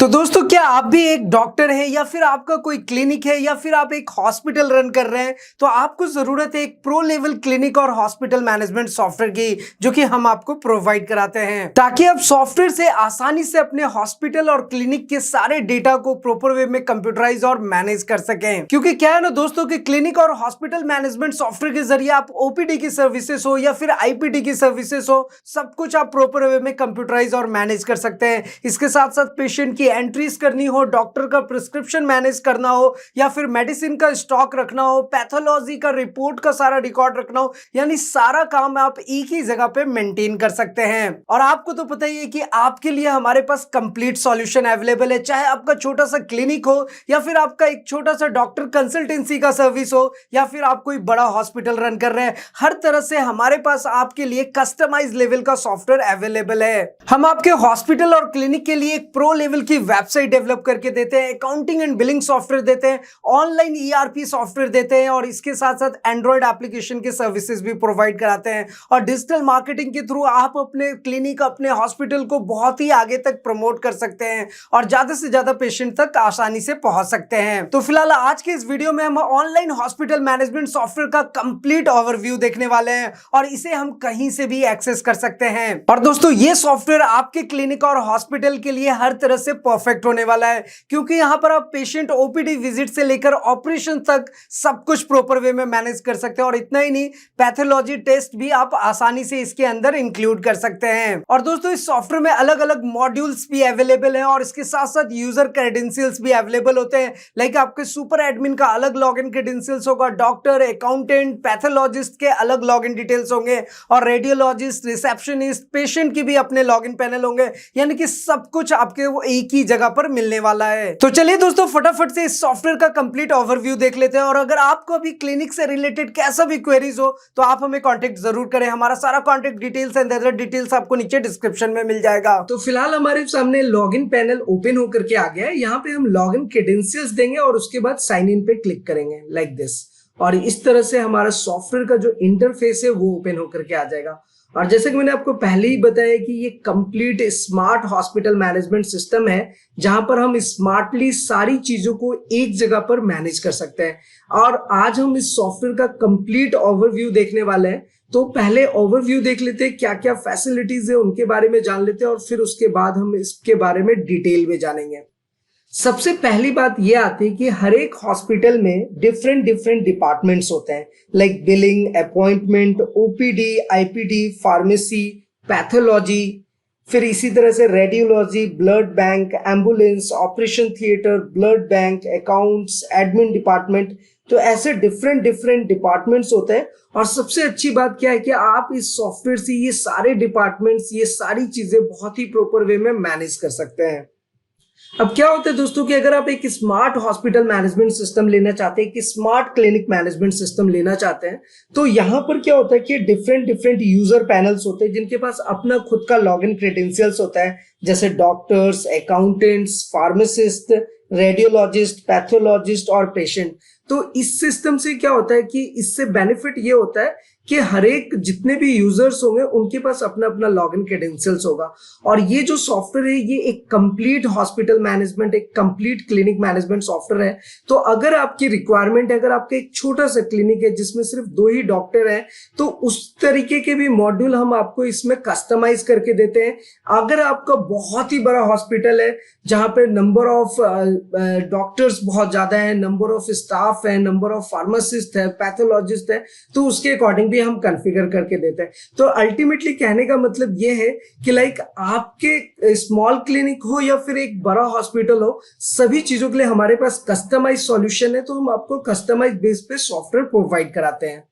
तो दोस्तों क्या आप भी एक डॉक्टर हैं या फिर आपका कोई क्लिनिक है या फिर आप एक हॉस्पिटल रन कर रहे हैं तो आपको जरूरत है एक प्रो लेवल क्लिनिक और हॉस्पिटल मैनेजमेंट सॉफ्टवेयर की जो कि हम आपको प्रोवाइड कराते हैं ताकि आप सॉफ्टवेयर से आसानी से अपने हॉस्पिटल और क्लिनिक के सारे डेटा को प्रॉपर वे में कंप्यूटराइज और मैनेज कर सकें। क्योंकि क्या है ना दोस्तों कि क्लिनिक और हॉस्पिटल मैनेजमेंट सॉफ्टवेयर के जरिए आप ओपीडी की सर्विसेज हो या फिर आईपीडी की सर्विसेज हो सब कुछ आप प्रॉपर वे में कंप्यूटराइज और मैनेज कर सकते हैं। इसके साथ साथ पेशेंट की एंट्रीज करनी हो, डॉक्टर का प्रिस्क्रिप्शन मैनेज करना हो या फिर मेडिसिन का स्टॉक रखना हो, पैथोलॉजी का रिपोर्ट का सारा रिकॉर्ड रखना हो, यानी सारा काम आप एक ही जगह पे मेंटेन कर सकते हैं। और आपको तो पता ही है कि आपके लिए हमारे पास कंप्लीट सॉल्यूशन अवेलेबल है, चाहे आपका छोटा सा क्लिनिक हो या फिर आपका एक छोटा सा डॉक्टर कंसल्टेंसी का सर्विस हो या फिर आप कोई बड़ा हॉस्पिटल रन कर रहे हैं, हर तरह से हमारे पास आपके लिए कस्टमाइज लेवल का सॉफ्टवेयर अवेलेबल है। हम आपके हॉस्पिटल और क्लिनिक के लिए एक प्रो लेवल की वेबसाइट डेवलप करके देते हैं, अकाउंटिंग एंड बिलिंग सॉफ्टवेयर देते हैं, ऑनलाइन ईआरपी सॉफ्टवेयर देते हैं और इसके साथ साथ एंड्रॉइड एप्लीकेशन के सर्विसेज भी प्रोवाइड कराते हैं। और डिजिटल मार्केटिंग के थ्रू आप अपने क्लिनिक, अपने हॉस्पिटल को बहुत ही आगे तक प्रमोट कर सकते हैं और ज्यादा से ज्यादा पेशेंट तक आसानी से पहुंच सकते हैं। तो फिलहाल आज के इस वीडियो में हम ऑनलाइन हॉस्पिटल मैनेजमेंट सॉफ्टवेयर का कंप्लीट ओवरव्यू देखने वाले हैं और इसे हम कहीं से भी एक्सेस कर सकते हैं। और दोस्तों ये सॉफ्टवेयर आपके क्लिनिक और हॉस्पिटल के लिए हर तरह से परफेक्ट होने वाला है, क्योंकि यहां पर आप पेशेंट ओपीडी विजिट से लेकर ऑपरेशन तक सब कुछ प्रॉपर वे में मैनेज कर सकते हैं। और इतना ही नहीं, पैथोलॉजी टेस्ट भी आप आसानी से इसके अंदर इंक्लूड कर सकते हैं। और दोस्तों इस सॉफ्टवेयर में अलग अलग मॉड्यूल्स भी अवेलेबल हैं और इसके साथ साथ यूजर क्रेडेंशियल्स भी अवेलेबल होते हैं। लाइक आपके सुपर एडमिन का अलग लॉगिन क्रेडेंशियल्स होगा, डॉक्टर, अकाउंटेंट, पैथोलॉजिस्ट के अलग लॉगिन डिटेल्स होंगे और रेडियोलॉजिस्ट, रिसेप्शनिस्ट, पेशेंट की भी अपने लॉगिन पैनल होंगे, यानी कि सब कुछ आपके वो एक ही जगह पर मिलने वाला है। तो चलिए दोस्तों फटाफट से इस सॉफ्टवेयर का कंप्लीट ओवरव्यू देख लेते हैं। और अगर आपको अभी क्लिनिक से रिलेटेड कैसा भी क्वेरीज हो तो आप हमें कांटेक्ट जरूर करें। हमारा सारा contact details and other details आपको नीचे डिस्क्रिप्शन में मिल जाएगा। तो फिलहाल हमारे सामने लॉगिन पैनल ओपन होकर के आ गया है। यहाँ पे हम लॉगिन क्रेडेंशियल्स देंगे और उसके बाद साइन इन पे क्लिक करेंगे लाइक दिस, और इस तरह से हमारा सॉफ्टवेयर का जो इंटरफेस है वो ओपन होकर के आ जाएगा। और जैसे कि मैंने आपको पहले ही बताया कि ये complete smart hospital management system है जहां पर हम स्मार्टली सारी चीजों को एक जगह पर मैनेज कर सकते हैं। और आज हम इस सॉफ्टवेयर का कंप्लीट ओवरव्यू देखने वाले हैं। तो पहले ओवरव्यू देख लेते हैं, क्या क्या फैसिलिटीज है उनके बारे में जान लेते हैं और फिर उसके बाद हम इसके बारे में डिटेल में जानेंगे। सबसे पहली बात यह आती है कि हर एक हॉस्पिटल में डिफरेंट डिपार्टमेंट्स होते हैं, like billing, appointment, OPD, IPD, pharmacy, pathology, फिर इसी तरह से radiology, blood bank, ambulance, operation theatre, blood bank, accounts, admin department. तो ऐसे डिफरेंट डिपार्टमेंट्स होते हैं। और सबसे अच्छी बात क्या है कि आप इस सॉफ्टवेयर से ये सारे डिपार्टमेंट्स, ये सारी चीजें बहुत ही प्रॉपर वे में मैनेज कर सकते हैं। अब क्या होता है दोस्तों कि अगर आप एक स्मार्ट हॉस्पिटल मैनेजमेंट सिस्टम लेना चाहते हैं, कि स्मार्ट क्लिनिक मैनेजमेंट सिस्टम लेना चाहते हैं, तो यहाँ पर क्या होता है कि डिफरेंट यूजर पैनल्स होते हैं जिनके पास अपना खुद का लॉगिन क्रेडेंशियल्स होता है, जैसे doctors, accountants, pharmacist, radiologist, pathologist और पेशेंट। तो इस सिस्टम से क्या होता है कि इससे बेनिफिट ये होता है कि हर एक जितने भी यूजर्स होंगे उनके पास अपना अपना लॉगिन क्रेडेंशियल्स होगा। और ये जो सॉफ्टवेयर है ये एक कंप्लीट हॉस्पिटल मैनेजमेंट, एक कंप्लीट क्लिनिक मैनेजमेंट सॉफ्टवेयर है। तो अगर आपकी रिक्वायरमेंट है, अगर आपका एक छोटा सा क्लिनिक है जिसमें सिर्फ 2 ही डॉक्टर हैं, तो उस तरीके के भी मॉड्यूल हम आपको इसमें कस्टमाइज करके देते हैं। अगर आपका बहुत ही बड़ा हॉस्पिटल है जहां पे नंबर ऑफ डॉक्टर्स बहुत ज्यादा है, नंबर ऑफ स्टाफ है, नंबर ऑफ फार्मासिस्ट है, पैथोलॉजिस्ट है, तो उसके अकॉर्डिंग भी हम कॉन्फ़िगर करके देते हैं। तो अल्टीमेटली कहने का मतलब ये है कि लाइक आपके स्मॉल क्लिनिक हो या फिर एक बड़ा हॉस्पिटल हो, सभी चीजों के लिए हमारे पास कस्टमाइज सॉल्यूशन है। तो हम आपको कस्टमाइज बेस पे सॉफ्टवेयर प्रोवाइड कराते हैं।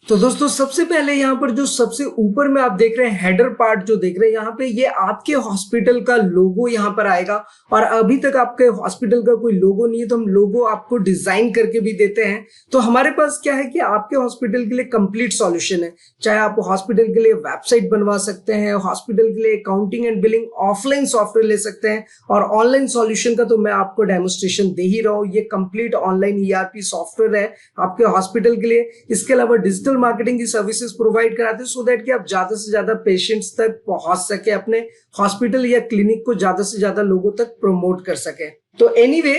तो दोस्तों सबसे पहले यहाँ पर जो सबसे ऊपर में आप देख रहे हैं हेडर पार्ट जो देख रहे हैं, यहाँ पे ये आपके हॉस्पिटल का लोगो यहाँ पर आएगा। और अभी तक आपके हॉस्पिटल का कोई लोगो नहीं है तो हम लोगो आपको डिजाइन करके भी देते हैं। तो हमारे पास क्या है कि आपके हॉस्पिटल के लिए कंप्लीट सॉल्यूशन है। चाहे आप हॉस्पिटल के लिए वेबसाइट बनवा सकते हैं, हॉस्पिटल के लिए accounting and billing offline software ले सकते हैं, और ऑनलाइन सॉल्यूशन का तो मैं आपको डेमोस्ट्रेशन दे ही रहा हूँ। ये कंप्लीट ऑनलाइन ईआरपी सॉफ्टवेयर है आपके हॉस्पिटल के लिए। इसके अलावा डिजिटल डिजिटल मार्केटिंग की सर्विसेज प्रोवाइड कराते हैं सो दैट कि आप ज्यादा से ज्यादा पेशेंट्स तक पहुंच सके, अपने हॉस्पिटल या क्लिनिक को ज्यादा से ज्यादा लोगों तक प्रमोट कर सके। तो एनीवे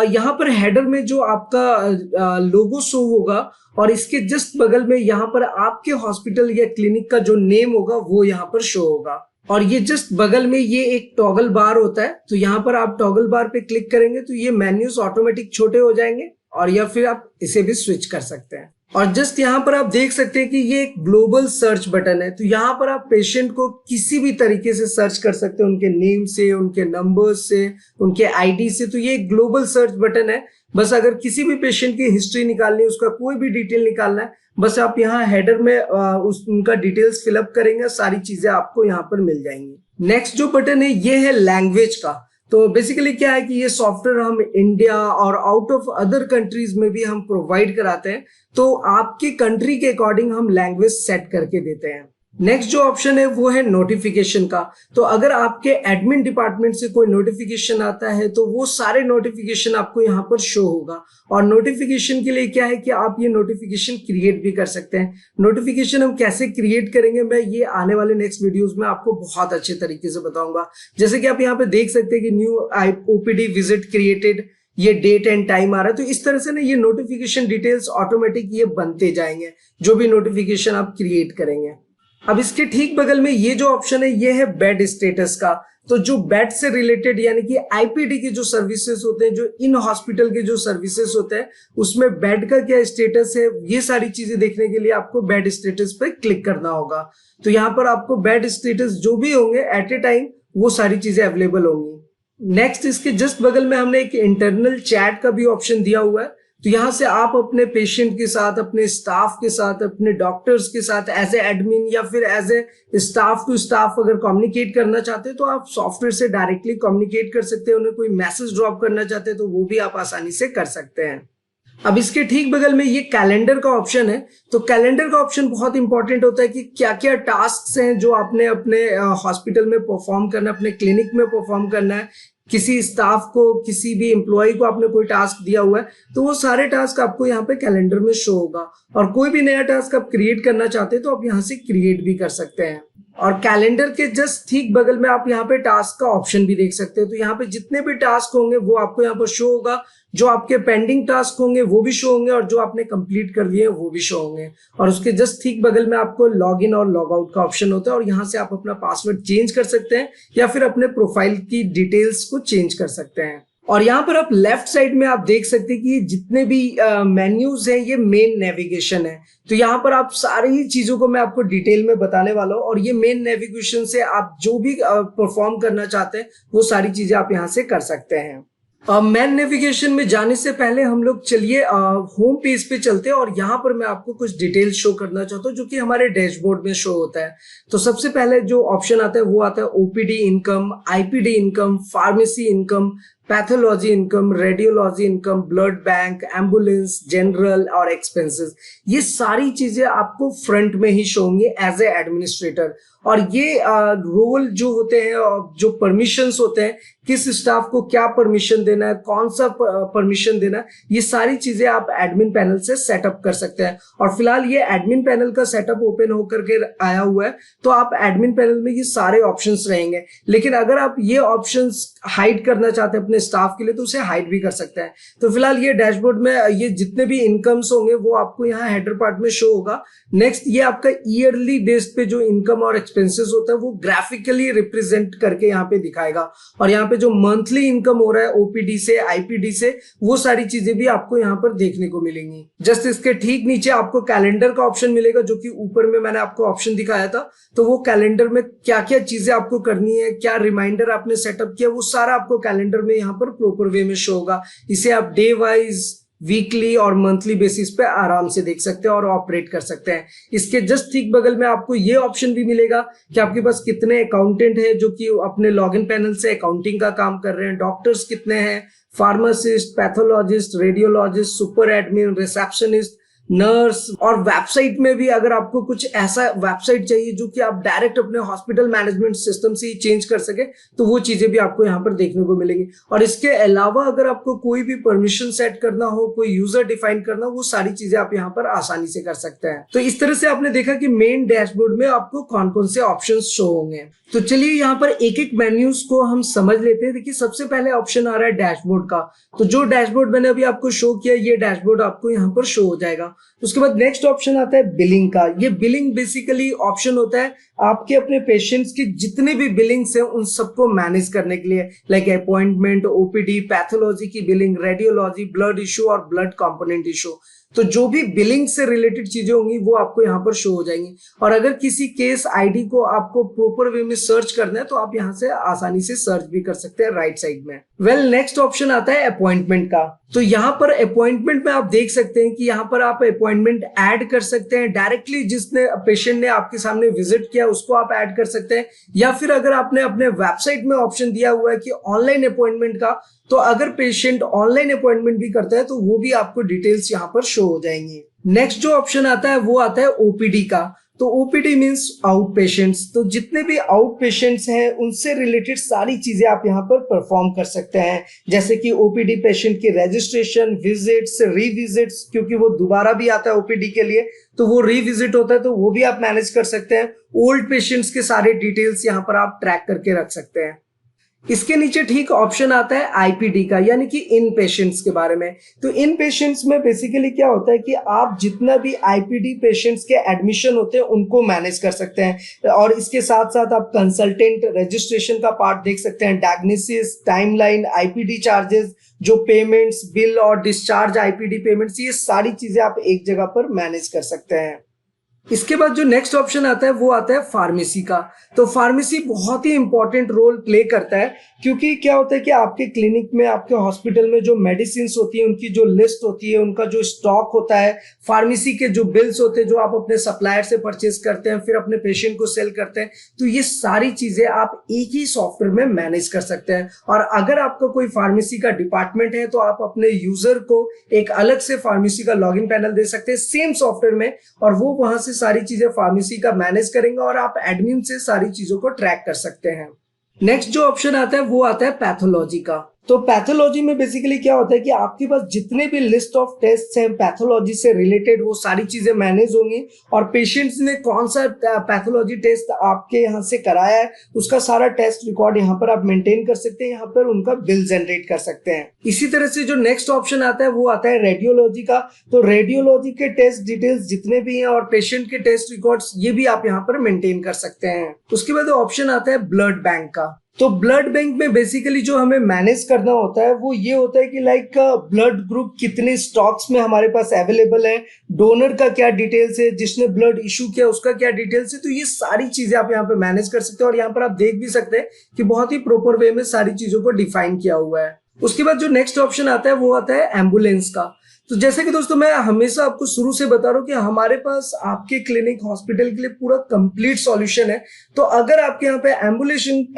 यहाँ पर हेडर में जो आपका लोगो शो होगा और इसके जस्ट बगल में यहाँ पर आपके हॉस्पिटल या क्लिनिक का जो नेम होगा वो यहाँ पर शो होगा। और ये जस्ट बगल में ये एक टॉगल बार होता है, तो यहाँ पर आप टॉगल बार पे क्लिक करेंगे तो ये मेन्यूज ऑटोमेटिक छोटे हो जाएंगे और या फिर आप इसे भी स्विच कर सकते हैं। और जस्ट यहाँ पर आप देख सकते हैं कि ये एक ग्लोबल सर्च बटन है, तो यहाँ पर आप पेशेंट को किसी भी तरीके से सर्च कर सकते हैं, उनके नेम से, उनके नंबर्स से, उनके आईडी से। तो ये एक ग्लोबल सर्च बटन है। बस अगर किसी भी पेशेंट की हिस्ट्री निकालनी है, उसका कोई भी डिटेल निकालना है, बस आप यहाँ हेडर में उनका डिटेल्स फिलअप करेंगे, सारी चीजें आपको यहाँ पर मिल जाएंगी। नेक्स्ट जो बटन है ये है लैंग्वेज का। तो बेसिकली क्या है कि ये सॉफ्टवेयर हम इंडिया और आउट ऑफ अदर कंट्रीज में भी हम प्रोवाइड कराते हैं, तो आपके कंट्री के अकॉर्डिंग हम लैंग्वेज सेट करके देते हैं। नेक्स्ट जो ऑप्शन है वो है नोटिफिकेशन का। तो अगर आपके एडमिन डिपार्टमेंट से कोई नोटिफिकेशन आता है तो वो सारे नोटिफिकेशन आपको यहाँ पर शो होगा। और नोटिफिकेशन के लिए क्या है कि आप ये नोटिफिकेशन क्रिएट भी कर सकते हैं। नोटिफिकेशन हम कैसे क्रिएट करेंगे मैं ये आने वाले नेक्स्ट वीडियोस में आपको बहुत अच्छे तरीके से बताऊंगा। जैसे कि आप यहाँ पे देख सकते हैं कि न्यू ओपीडी विजिट क्रिएटेड, ये डेट एंड टाइम आ रहा है। तो इस तरह से ना ये नोटिफिकेशन डिटेल्स ऑटोमेटिक ये बनते जाएंगे जो भी नोटिफिकेशन आप क्रिएट करेंगे। अब इसके ठीक बगल में ये जो ऑप्शन है ये है बेड स्टेटस का। तो जो बेड से रिलेटेड यानी कि आईपीडी के जो सर्विसेज होते हैं, जो इन हॉस्पिटल के जो सर्विसेज होते हैं, उसमें बेड का क्या स्टेटस है, ये सारी चीजें देखने के लिए आपको बेड स्टेटस पे क्लिक करना होगा। तो यहाँ पर आपको बेड स्टेटस जो भी होंगे एट ए टाइम वो सारी चीजें अवेलेबल होंगी। नेक्स्ट इसके जस्ट बगल में हमने एक इंटरनल चैट का भी ऑप्शन दिया हुआ है। तो यहाँ से आप अपने पेशेंट के साथ, अपने स्टाफ के साथ, अपने डॉक्टर्स के साथ एज ए एडमिन या फिर as a staff to staff अगर कम्युनिकेट करना चाहते हैं तो आप सॉफ्टवेयर से डायरेक्टली कम्युनिकेट कर सकते हैं। उन्हें कोई मैसेज ड्रॉप करना चाहते हैं तो वो भी आप आसानी से कर सकते हैं। अब इसके ठीक बगल में ये कैलेंडर का ऑप्शन है। तो कैलेंडर का ऑप्शन बहुत इंपॉर्टेंट होता है कि क्या क्या टास्क हैं जो आपने अपने हॉस्पिटल में परफॉर्म करना है, अपने क्लिनिक में परफॉर्म करना है। किसी स्टाफ को, किसी भी एम्प्लॉय को आपने कोई टास्क दिया हुआ है तो वो सारे टास्क आपको यहाँ पे कैलेंडर में शो होगा। और कोई भी नया टास्क आप क्रिएट करना चाहते हैं तो आप यहाँ से क्रिएट भी कर सकते हैं। और कैलेंडर के जस्ट ठीक बगल में आप यहाँ पे टास्क का ऑप्शन भी देख सकते हैं। तो यहाँ पे जितने भी टास्क होंगे वो आपको यहाँ पर शो होगा। जो आपके पेंडिंग टास्क होंगे वो भी शो होंगे और जो आपने कंप्लीट कर लिए वो भी शो होंगे। और उसके जस्ट ठीक बगल में आपको लॉग इन और लॉग आउट का ऑप्शन होता है और यहाँ से आप अपना पासवर्ड चेंज कर सकते हैं या फिर अपने प्रोफाइल की डिटेल्स को चेंज कर सकते हैं। और यहाँ पर आप लेफ्ट साइड में आप देख सकते हैं कि जितने भी मेन्यूज हैं ये मेन नेविगेशन है। तो यहाँ पर आप सारी चीजों को मैं आपको डिटेल में बताने वाला हूँ और ये मेन नेविगेशन से आप जो भी परफॉर्म करना चाहते हैं वो सारी चीजें आप यहाँ से कर सकते हैं। मेन नेविगेशन में जाने से पहले हम लोग चलिए होम पेज पे चलते हैं और यहाँ पर मैं आपको कुछ डिटेल शो करना चाहता हूँ जो कि हमारे डैशबोर्ड में शो होता है। तो सबसे पहले जो ऑप्शन आता है वो आता है OPD income, IPD income, pharmacy income, pathology income, radiology income, blood bank, ambulance, general और एक्सपेंसेस। ये सारी चीजें आपको फ्रंट में ही शो होंगी एज ए एडमिनिस्ट्रेटर। और ये रोल जो होते हैं, जो परमिशंस होते हैं, किस स्टाफ को क्या परमिशन देना है, कौन सा परमिशन देना है, ये सारी चीजें आप एडमिन पैनल से सेटअप कर सकते हैं। और फिलहाल ये एडमिन पैनल का सेटअप ओपन होकर के आया हुआ है तो आप एडमिन पैनल में ये सारे ऑप्शंस रहेंगे। लेकिन अगर आप ये ऑप्शंस हाइड करना चाहते हैं अपने स्टाफ के लिए तो उसे हाइड भी कर सकते हैं। तो फिलहाल ये डैशबोर्ड में ये जितने भी इनकम्स होंगे वो आपको यहाँ हेडर पार्ट में शो होगा। नेक्स्ट ये आपका ईयरली बेस पे जो इनकम और एक्सपेंसेस होता है वो ग्राफिकली रिप्रेजेंट करके यहाँ पे दिखाएगा। और यहाँ पे जो मंथली इनकम हो रहा है ओपीडी से, आईपीडी से, वो सारी चीजें भी आपको यहाँ पर देखने को मिलेंगी। जस्ट इसके ठीक नीचे आपको कैलेंडर का ऑप्शन मिलेगा जो कि ऊपर में मैंने आपको ऑप्शन दिखाया था। तो वो कैलेंडर में क्या क्या चीजें आपको करनी है, क्या रिमाइंडर आपने सेटअप किया, वो सारा आपको कैलेंडर में यहाँ पर प्रॉपर वे में शो होगा। इसे आप डे वाइज, वीकली और मंथली बेसिस पे आराम से देख सकते हैं और ऑपरेट कर सकते हैं। इसके जस्ट ठीक बगल में आपको ये ऑप्शन भी मिलेगा कि आपके पास कितने अकाउंटेंट हैं जो कि अपने लॉगिन पैनल से अकाउंटिंग का काम कर रहे हैं, डॉक्टर्स कितने हैं, pharmacist, pathologist, radiologist, super admin, receptionist, nurse, और वेबसाइट में भी अगर आपको कुछ ऐसा वेबसाइट चाहिए जो कि आप डायरेक्ट अपने हॉस्पिटल मैनेजमेंट सिस्टम से ही चेंज कर सके, तो वो चीजें भी आपको यहाँ पर देखने को मिलेंगी। और इसके अलावा अगर आपको कोई भी परमिशन सेट करना हो, कोई यूजर डिफाइन करना हो, वो सारी चीजें आप यहाँ पर आसानी से कर सकते हैं। तो इस तरह से आपने देखा कि मेन डैशबोर्ड में आपको कौन कौन से ऑप्शन शो होंगे। तो चलिए यहाँ पर एक एक मेन्यूज को हम समझ लेते हैं। देखिए सबसे पहले ऑप्शन आ रहा है डैशबोर्ड का। तो जो डैशबोर्ड मैंने अभी आपको शो किया, ये डैशबोर्ड आपको यहाँ पर शो हो जाएगा। उसके बाद नेक्स्ट ऑप्शन आता है बिलिंग का। ये बिलिंग बेसिकली ऑप्शन होता है आपके अपने पेशेंट्स की जितने भी बिलिंग्स हैं उन सबको मैनेज करने के लिए, लाइक अपॉइंटमेंट, ओपीडी, पैथोलॉजी की बिलिंग, रेडियोलॉजी, ब्लड इशू और ब्लड कंपोनेंट इशू। तो जो भी बिलिंग से रिलेटेड चीजें होंगी वो आपको यहाँ पर शो हो जाएंगी। और अगर किसी केस आईडी को आपको प्रॉपर वे में सर्च करना है तो आप यहाँ से आसानी से सर्च भी कर सकते हैं राइट साइड में। नेक्स्ट ऑप्शन आता है अपॉइंटमेंट का। तो यहाँ पर अपॉइंटमेंट में आप देख सकते हैं कि यहाँ पर आप अपॉइंटमेंट ऐड कर सकते हैं। डायरेक्टली जिसने पेशेंट ने आपके सामने विजिट किया उसको आप ऐड कर सकते हैं, या फिर अगर आपने अपने वेबसाइट में ऑप्शन दिया हुआ है कि ऑनलाइन अपॉइंटमेंट का, तो अगर पेशेंट ऑनलाइन अपॉइंटमेंट भी करता है तो वो भी आपको डिटेल्स यहाँ पर शो हो जाएंगी। नेक्स्ट जो ऑप्शन आता है वो आता है ओपीडी का। तो ओपीडी मींस आउट पेशेंट्स। तो जितने भी आउट पेशेंट्स हैं उनसे रिलेटेड सारी चीजें आप यहाँ पर परफॉर्म कर सकते हैं, जैसे कि ओपीडी पेशेंट की रजिस्ट्रेशन, विजिट्स, रिविजिट्स, क्योंकि वो दोबारा भी आता है ओपीडी के लिए तो वो रिविजिट होता है तो वो भी आप मैनेज कर सकते हैं। ओल्ड पेशेंट्स के सारे डिटेल्स यहाँ पर आप ट्रैक करके रख सकते हैं। इसके नीचे ठीक ऑप्शन आता है आईपीडी का, यानी कि इन पेशेंट्स के बारे में। तो इन पेशेंट्स में बेसिकली क्या होता है कि आप जितना भी आईपीडी पेशेंट्स के एडमिशन होते हैं उनको मैनेज कर सकते हैं, और इसके साथ साथ आप कंसल्टेंट, रजिस्ट्रेशन का पार्ट देख सकते हैं, डायग्नोसिस, टाइमलाइन, आईपीडी चार्जेस, जो पेमेंट्स, बिल और डिस्चार्ज आईपीडी पेमेंट्स, ये सारी चीजें आप एक जगह पर मैनेज कर सकते हैं। इसके बाद जो नेक्स्ट ऑप्शन आता है वो आता है फार्मेसी का। तो फार्मेसी बहुत ही इंपॉर्टेंट रोल प्ले करता है, क्योंकि क्या होता है कि आपके क्लिनिक में, आपके हॉस्पिटल में जो मेडिसिन होती है उनकी जो लिस्ट होती है, उनका जो स्टॉक होता है, फार्मेसी के जो बिल्स होते हैं जो आप अपने सप्लायर से परचेज करते हैं फिर अपने पेशेंट को सेल करते हैं, तो ये सारी चीजें आप एक ही सॉफ्टवेयर में मैनेज कर सकते हैं। और अगर आपका कोई फार्मेसी का डिपार्टमेंट है तो आप अपने यूजर को एक अलग से फार्मेसी का लॉगिन पैनल दे सकते हैं सेम सॉफ्टवेयर में, और वो वहां से सारी चीजें फार्मेसी का मैनेज करेंगे और आप एडमिन से सारी चीजों को ट्रैक कर सकते हैं। नेक्स्ट जो ऑप्शन आता है वो आता है पैथोलॉजी का। तो पैथोलॉजी में बेसिकली क्या होता है कि आपके पास जितने भी लिस्ट ऑफ टेस्ट हैं पैथोलॉजी से रिलेटेड वो सारी चीजें मैनेज होंगी, और पेशेंट्स ने कौन सा पैथोलॉजी टेस्ट आपके यहाँ से कराया है उसका सारा टेस्ट रिकॉर्ड यहाँ पर आप मेंटेन कर सकते हैं, यहाँ पर उनका बिल जनरेट कर सकते हैं। इसी तरह से जो नेक्स्ट ऑप्शन आता है वो आता है रेडियोलॉजी का। तो रेडियोलॉजी के टेस्ट डिटेल्स जितने भी हैं और पेशेंट के टेस्ट रिकॉर्ड्स ये भी आप यहाँ पर मेंटेन कर सकते हैं। उसके बाद ऑप्शन आता है ब्लड बैंक का। तो ब्लड बैंक में बेसिकली जो हमें मैनेज करना होता है वो ये होता है कि लाइक ब्लड ग्रुप कितने स्टॉक्स में हमारे पास अवेलेबल है, डोनर का क्या डिटेल्स है, जिसने ब्लड इशू किया उसका क्या डिटेल्स है, तो ये सारी चीजें आप यहाँ पे मैनेज कर सकते हैं। और यहाँ पर आप देख भी सकते हैं कि बहुत ही प्रॉपर वे में सारी चीजों को डिफाइन किया हुआ है। उसके बाद जो नेक्स्ट ऑप्शन आता है वो आता है एम्बुलेंस का। तो जैसे कि दोस्तों मैं हमेशा आपको शुरू से बता रहा हूँ कि हमारे पास आपके क्लिनिक, हॉस्पिटल के लिए पूरा कंप्लीट सॉल्यूशन है। तो अगर आपके यहाँ पे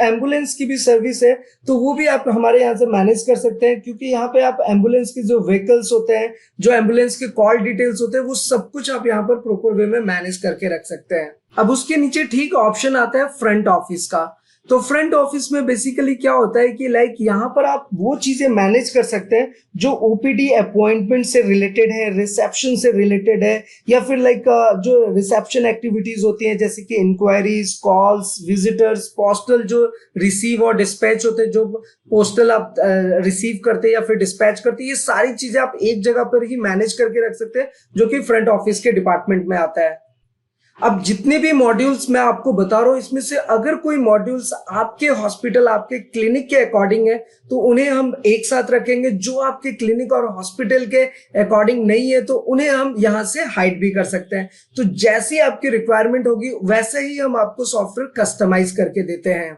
एम्बुलेंस की भी सर्विस है तो वो भी आप हमारे यहाँ से मैनेज कर सकते हैं, क्योंकि यहाँ पे आप एम्बुलेंस के जो व्हीकल्स होते हैं, जो एम्बुलेंस के कॉल डिटेल्स होते हैं, वो सब कुछ आप यहाँ पर प्रॉपर वे में मैनेज करके रख सकते हैं। अब उसके नीचे ठीक ऑप्शन आता है फ्रंट ऑफिस का। तो फ्रंट ऑफिस में बेसिकली क्या होता है कि लाइक यहाँ पर आप वो चीजें मैनेज कर सकते हैं जो ओपीडी अपॉइंटमेंट से रिलेटेड है, रिसेप्शन से रिलेटेड है, या फिर लाइक जो रिसेप्शन एक्टिविटीज होती हैं जैसे कि इंक्वायरीज, कॉल्स, विजिटर्स, पोस्टल जो रिसीव और डिस्पैच होते हैं, जो पोस्टल आप रिसीव करते हैं या फिर डिस्पैच करते हैं, ये सारी चीजें आप एक जगह पर ही मैनेज करके रख सकते हैं, जो कि फ्रंट ऑफिस के डिपार्टमेंट में आता है। अब जितने भी मॉड्यूल्स मैं आपको बता रहा हूं इसमें से अगर कोई मॉड्यूल्स आपके हॉस्पिटल, आपके क्लिनिक के अकॉर्डिंग है तो उन्हें हम एक साथ रखेंगे। जो आपके क्लिनिक और हॉस्पिटल के अकॉर्डिंग नहीं है तो उन्हें हम यहां से हाइड भी कर सकते हैं। तो जैसी आपकी रिक्वायरमेंट होगी वैसे ही हम आपको सॉफ्टवेयर कस्टमाइज करके देते हैं।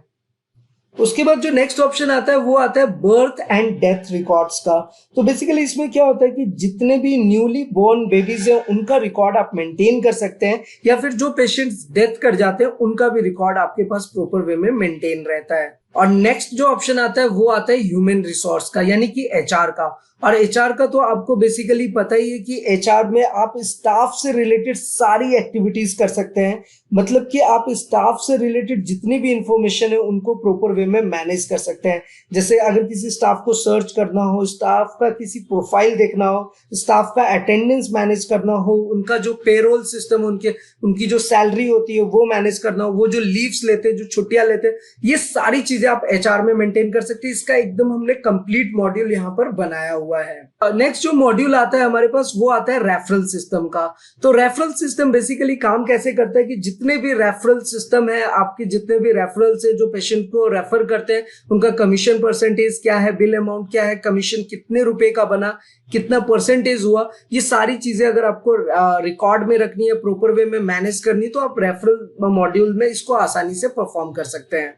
उसके बाद जो नेक्स्ट ऑप्शन आता है वो आता है बर्थ एंड डेथ रिकॉर्ड्स का। तो बेसिकली इसमें क्या होता है कि जितने भी न्यूली बोर्न बेबीज हैं उनका रिकॉर्ड आप मेंटेन कर सकते हैं, या फिर जो पेशेंट्स डेथ कर जाते हैं उनका भी रिकॉर्ड आपके पास प्रॉपर वे में मेंटेन रहता है। और नेक्स्ट जो ऑप्शन आता है वो आता है ह्यूमन रिसोर्स का, यानी कि एचआर का। और एचआर का तो आपको बेसिकली पता ही है कि एचआर में आप स्टाफ से रिलेटेड सारी एक्टिविटीज कर सकते हैं। मतलब कि आप स्टाफ से रिलेटेड जितनी भी इंफॉर्मेशन है उनको प्रॉपर वे में मैनेज कर सकते हैं। जैसे अगर किसी स्टाफ को सर्च करना हो, स्टाफ का किसी प्रोफाइल देखना हो, स्टाफ का अटेंडेंस मैनेज करना हो, उनका जो पेरोल सिस्टम, उनकी जो सैलरी होती है वो मैनेज करना हो, वो जो लीव्स लेते हैं, जो छुट्टियां लेते हैं, ये सारी चीजें आप एचआर में मेंटेन कर सकते हैं। इसका एकदम हमने कंप्लीट मॉड्यूल यहाँ पर बनाया हुआ है। नेक्स्ट जो मॉड्यूल आता है हमारे पास वो आता है रेफरल सिस्टम का। तो रेफरल सिस्टम बेसिकली काम कैसे करता है कि जितने भी रेफरल सिस्टम है, आपके जितने भी रेफरल्स है जो पेशेंट को रेफर करते हैं, उनका कमीशन परसेंटेज क्या है, बिल अमाउंट क्या है, कमीशन कितने रुपए का बना, कितना परसेंटेज हुआ, ये सारी चीजें अगर आपको रिकॉर्ड में रखनी है, प्रॉपर वे में मैनेज करनी है, तो आप रेफरल मॉड्यूल में इसको आसानी से परफॉर्म कर सकते हैं।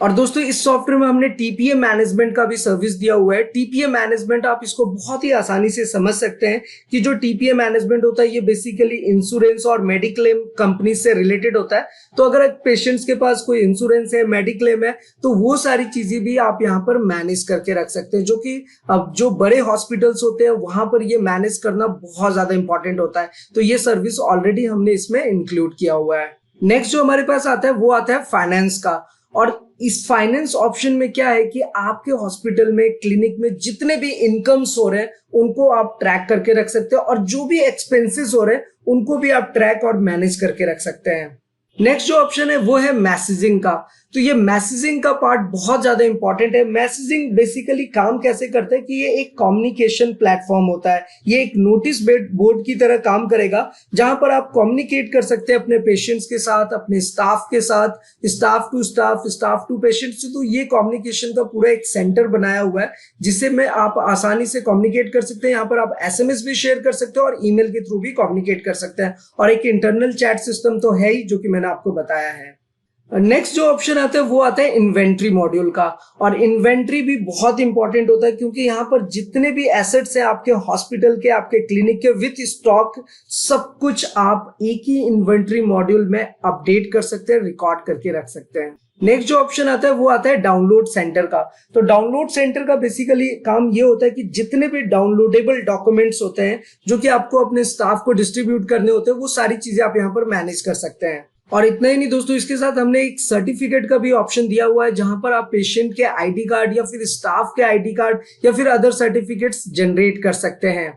और दोस्तों इस सॉफ्टवेयर में हमने टीपीए मैनेजमेंट का भी सर्विस दिया हुआ है। टीपीए मैनेजमेंट आप इसको बहुत ही आसानी से समझ सकते हैं कि जो टीपीए मैनेजमेंट होता है ये बेसिकली इंश्योरेंस और मेडिक्लेम कंपनी से रिलेटेड होता है। तो अगर पेशेंट्स के पास कोई इंश्योरेंस है, मेडिक्लेम है, तो वो सारी चीजें भी आप यहाँ पर मैनेज करके रख सकते हैं, जो कि अब जो बड़े हॉस्पिटल्स होते हैं वहां पर ये मैनेज करना बहुत ज्यादा इंपॉर्टेंट होता है। तो ये सर्विस ऑलरेडी हमने इसमें इंक्लूड किया हुआ है। नेक्स्ट जो हमारे पास आता है वो आता है फाइनेंस का। और इस फाइनेंस ऑप्शन में क्या है कि आपके हॉस्पिटल में, क्लिनिक में जितने भी इनकम्स हो रहे हैं उनको आप ट्रैक करके रख सकते हैं, और जो भी एक्सपेंसेस हो रहे हैं उनको भी आप ट्रैक और मैनेज करके रख सकते हैं। नेक्स्ट जो ऑप्शन है वो है मैसेजिंग का। तो ये मैसेजिंग का पार्ट बहुत ज्यादा इंपॉर्टेंट है। मैसेजिंग बेसिकली काम कैसे करता है कि ये एक कम्युनिकेशन प्लेटफॉर्म होता है। ये एक नोटिस बोर्ड की तरह काम करेगा, जहां पर आप कम्युनिकेट कर सकते हैं अपने पेशेंट्स के साथ, अपने स्टाफ के साथ, स्टाफ टू पेशेंट्स। तो ये कम्युनिकेशन का पूरा एक सेंटर बनाया हुआ है जिससे में आप आसानी से कम्युनिकेट कर सकते हैं। यहाँ पर आप एसएमएस भी शेयर कर सकते हैं और ईमेल के थ्रू भी कम्युनिकेट कर सकते हैं, और एक इंटरनल चैट सिस्टम तो है ही, जो कि मैंने आपको बताया है। नेक्स्ट जो ऑप्शन आता है वो आता है इन्वेंट्री मॉड्यूल का। और इन्वेंट्री भी बहुत इंपॉर्टेंट होता है, क्योंकि यहाँ पर जितने भी एसेट्स हैं आपके हॉस्पिटल के, आपके क्लिनिक के, विथ स्टॉक, सब कुछ आप एक ही इन्वेंट्री मॉड्यूल में अपडेट कर सकते हैं, रिकॉर्ड करके रख सकते हैं। नेक्स्ट जो ऑप्शन आता है वो आता है डाउनलोड सेंटर का। तो डाउनलोड सेंटर का बेसिकली काम ये होता है कि जितने भी डाउनलोडेबल डॉक्यूमेंट्स होते हैं जो कि आपको अपने स्टाफ को डिस्ट्रीब्यूट करने होते हैं, वो सारी चीजें आप यहाँ पर मैनेज कर सकते हैं। और इतना ही नहीं दोस्तों, इसके साथ हमने एक सर्टिफिकेट का भी ऑप्शन दिया हुआ है, जहां पर आप पेशेंट के आईडी कार्ड या फिर स्टाफ के आईडी कार्ड या फिर अदर सर्टिफिकेट्स जनरेट कर सकते हैं।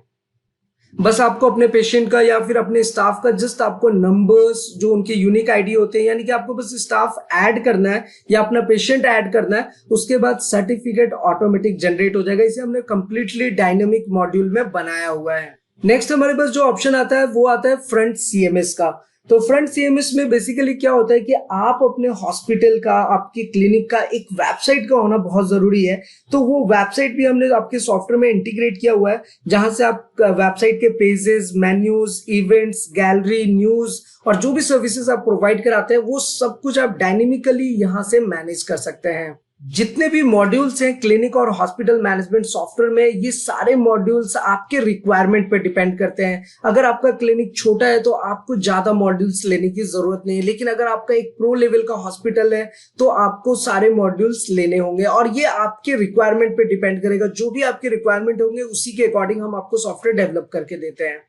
बस आपको अपने पेशेंट का या फिर अपने स्टाफ का जस्ट आपको नंबर्स, जो उनके यूनिक आईडी होते हैं, यानी कि आपको बस स्टाफ ऐड करना है या अपना पेशेंट ऐड करना है, उसके बाद सर्टिफिकेट ऑटोमेटिक जनरेट हो जाएगा। इसे हमने कंप्लीटली डायनेमिक मॉड्यूल में बनाया हुआ है। नेक्स्ट हमारे पास जो ऑप्शन आता है वो आता है फ्रंट सीएमएस का। तो फ्रंट सीएमएस में बेसिकली क्या होता है कि आप अपने हॉस्पिटल का, आपके क्लिनिक का एक वेबसाइट का होना बहुत जरूरी है। तो वो वेबसाइट भी हमने आपके सॉफ्टवेयर में इंटीग्रेट किया हुआ है, जहां से आप वेबसाइट के pages, menus, events, gallery, news और जो भी सर्विसेज आप प्रोवाइड कराते हैं वो सब कुछ आप डायनेमिकली यहां से मैनेज कर सकते हैं। जितने भी मॉड्यूल्स हैं क्लिनिक और हॉस्पिटल मैनेजमेंट सॉफ्टवेयर में, ये सारे मॉड्यूल्स आपके रिक्वायरमेंट पे डिपेंड करते हैं। अगर आपका क्लिनिक छोटा है तो आपको ज्यादा मॉड्यूल्स लेने की जरूरत नहीं है, लेकिन अगर आपका एक प्रो लेवल का हॉस्पिटल है तो आपको सारे मॉड्यूल्स लेने होंगे, और ये आपके रिक्वायरमेंट पे डिपेंड करेगा। जो भी आपके रिक्वायरमेंट होंगे उसी के अकॉर्डिंग हम आपको सॉफ्टवेयर डेवलप करके देते हैं।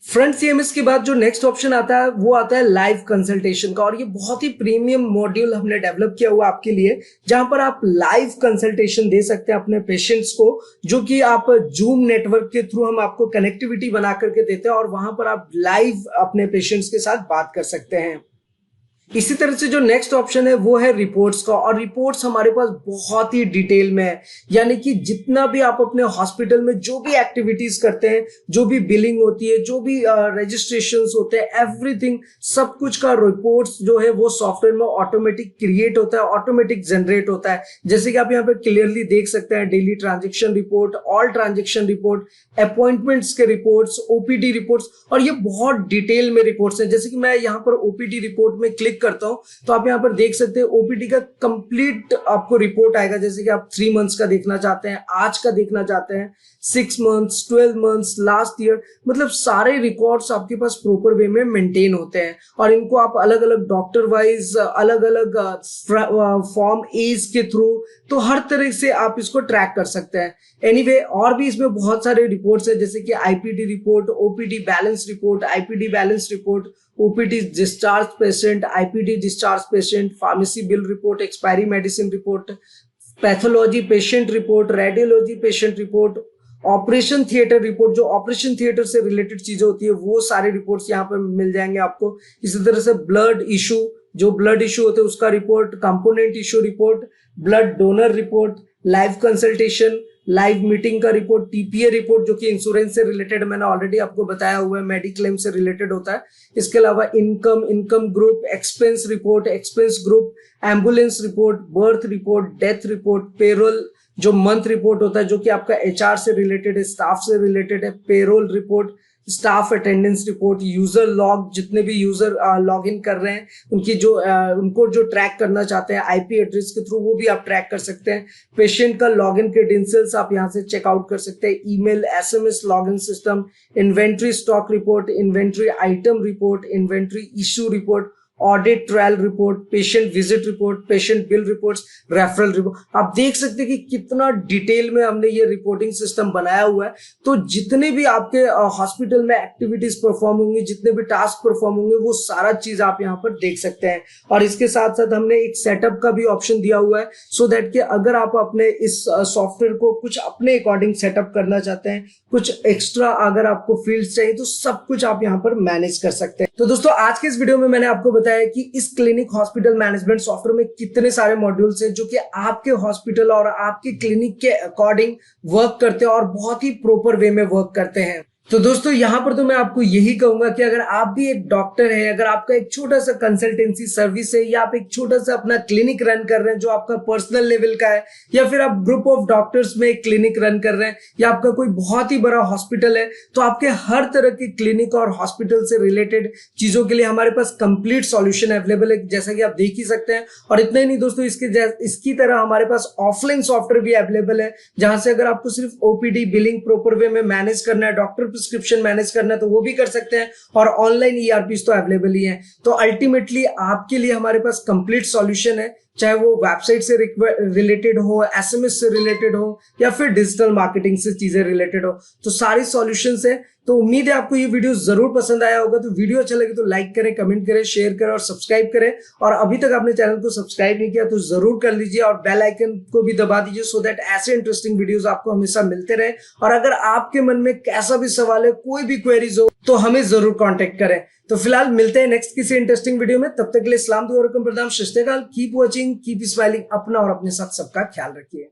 फ्रंट सीएमएस के बाद जो नेक्स्ट ऑप्शन आता है वो आता है लाइव कंसल्टेशन का। और ये बहुत ही प्रीमियम मॉड्यूल हमने डेवलप किया हुआ आपके लिए, जहां पर आप लाइव कंसल्टेशन दे सकते हैं अपने पेशेंट्स को, जो कि आप जूम नेटवर्क के थ्रू हम आपको कनेक्टिविटी बना करके देते हैं, और वहां पर आप लाइव अपने पेशेंट्स के साथ बात कर सकते हैं। इसी तरह से जो नेक्स्ट ऑप्शन है वो है रिपोर्ट्स का। और रिपोर्ट्स हमारे पास बहुत ही डिटेल में है, यानी कि जितना भी आप अपने हॉस्पिटल में जो भी एक्टिविटीज करते हैं, जो भी बिलिंग होती है, जो भी रजिस्ट्रेशंस होते हैं, एवरीथिंग, सब कुछ का रिपोर्ट्स जो है वो सॉफ्टवेयर में ऑटोमेटिक क्रिएट होता है, ऑटोमेटिक जनरेट होता है। जैसे कि आप यहाँ पे क्लियरली देख सकते हैं, daily transaction report, all transaction report, appointments के रिपोर्ट्स, ओपीडी रिपोर्ट्स, और ये बहुत डिटेल में रिपोर्ट्स हैं। जैसे कि मैं यहाँ पर ओपीडी रिपोर्ट में क्लिक क्लिक करता हूँ तो आप यहाँ पर देख सकते हैं ओपीडी का कंप्लीट आपको रिपोर्ट आएगा। जैसे कि आप 3 मंथ्स का देखना चाहते हैं, आज का देखना चाहते हैं, 6 मंथ्स, 12 मंथ्स, लास्ट ईयर, मतलब सारे रिकॉर्ड्स आपके पास प्रॉपर वे में मेंटेन होते हैं और इनको आप अलग अलग डॉक्टर वाइज, अलग अलग फॉर्म एज के थ्रू, तो हर तरह से आप इसको ट्रैक कर सकते हैं। एनीवे और भी इसमें बहुत सारे रिपोर्ट्स है, जैसे कि IPD report, OPD balance report, IPD balance report, OPD discharge patient, IPD discharge patient, pharmacy bill report, expiry medicine report, pathology patient report, radiology patient report, operation theatre report, जो operation theatre से related चीजें होती है वो सारे reports यहाँ पर मिल जाएंगे आपको। इसी तरह से ब्लड इशू, जो ब्लड इशू होते हैं उसका report, component issue report, blood donor report, live consultation, live meeting का रिपोर्ट, टीपीए रिपोर्ट जो कि इंश्योरेंस से रिलेटेड, मैंने ऑलरेडी आपको बताया हुआ है, मेडिक्लेम से रिलेटेड होता है। इसके अलावा income group, expense report, expense group, ambulance report, birth report, death report, payroll जो मंथ रिपोर्ट होता है जो कि आपका एचआर से रिलेटेड है, स्टाफ से रिलेटेड है, payroll report, staff attendance report, user log, जितने भी यूजर लॉग इन कर रहे हैं उनकी जो उनको जो ट्रैक करना चाहते हैं आईपी एड्रेस के थ्रू, वो भी आप ट्रैक कर सकते हैं। पेशेंट का लॉगिन क्रेडेंशियल्स आप यहाँ से चेकआउट कर सकते हैं, email, SMS login system, inventory stock report, inventory item report, inventory issue report, audit trial report, patient visit report, patient bill reports, referral report. आप देख सकते हैं कि कितना डिटेल में हमने ये रिपोर्टिंग सिस्टम बनाया हुआ है। तो जितने भी आपके हॉस्पिटल में एक्टिविटीज परफॉर्म होंगी, जितने भी टास्क परफॉर्म होंगे, वो सारा चीज आप यहाँ पर देख सकते हैं। और इसके साथ साथ हमने एक सेटअप का भी ऑप्शन दिया हुआ है, सो दैट कि अगर आप अपने इस सॉफ्टवेयर को कुछ अपने अकॉर्डिंग सेटअप करना चाहते हैं, कुछ एक्स्ट्रा अगर आपको फील्ड्स चाहिए, तो सब कुछ आप यहाँ पर मैनेज कर सकते हैं। तो दोस्तों आज के इस वीडियो में मैंने आपको बताया है कि इस क्लिनिक हॉस्पिटल मैनेजमेंट सॉफ्टवेयर में कितने सारे मॉड्यूल्स हैं जो कि आपके हॉस्पिटल और आपके क्लिनिक के अकॉर्डिंग वर्क करते हैं और बहुत ही प्रॉपर वे में वर्क करते हैं। तो दोस्तों यहाँ पर तो मैं आपको यही कहूंगा कि अगर आप भी एक डॉक्टर हैं, अगर आपका एक छोटा सा कंसल्टेंसी सर्विस है, या आप एक छोटा सा अपना क्लिनिक रन कर रहे हैं जो आपका पर्सनल लेवल का है, या फिर आप ग्रुप ऑफ डॉक्टर्स में एक क्लिनिक रन कर रहे हैं, या आपका कोई बहुत ही बड़ा हॉस्पिटल है, तो आपके हर तरह के क्लिनिक और हॉस्पिटल से रिलेटेड चीजों के लिए हमारे पास कंप्लीट सॉल्यूशन अवेलेबल है, जैसा कि आप देख ही सकते हैं। और इतना ही नहीं दोस्तों, इसकी तरह हमारे पास ऑफलाइन सॉफ्टवेयर भी अवेलेबल है, जहां से अगर आपको सिर्फ ओपीडी बिलिंग प्रॉपर वे में मैनेज करना है, डॉक्टर प्रिस्क्रिप्शन मैनेज करना है, तो वो भी कर सकते हैं। और ऑनलाइन ईआरपीस तो अवेलेबल ही है। तो अल्टीमेटली आपके लिए हमारे पास कंप्लीट सॉल्यूशन है, चाहे वो वेबसाइट से रिलेटेड हो, एसएमएस से रिलेटेड हो, या फिर डिजिटल मार्केटिंग से चीजें रिलेटेड हो, तो सारी सॉल्यूशंस है। तो उम्मीद है आपको ये वीडियो जरूर पसंद आया होगा। तो वीडियो अच्छा लगे तो लाइक करें, कमेंट करें, शेयर करें और सब्सक्राइब करें। और अभी तक आपने चैनल को सब्सक्राइब नहीं किया तो जरूर कर लीजिए और बेल आइकन को भी दबा दीजिए, सो दैट ऐसे इंटरेस्टिंग वीडियोस आपको हमेशा मिलते रहे। और अगर आपके मन में कैसा भी सवाल है, कोई भी क्वेरीज हो, तो हमें जरूर कॉन्टेक्ट करें। तो फिलहाल मिलते हैं नेक्स्ट किसी इंटरेस्टिंग वीडियो में। तब तक के लिए सलाम दुआ रकम प्रदाम, सत श्री अकाल, कीप वॉचिंग, कीप स्माइलिंग। अपना और अपने साथ सबका ख्याल रखिए।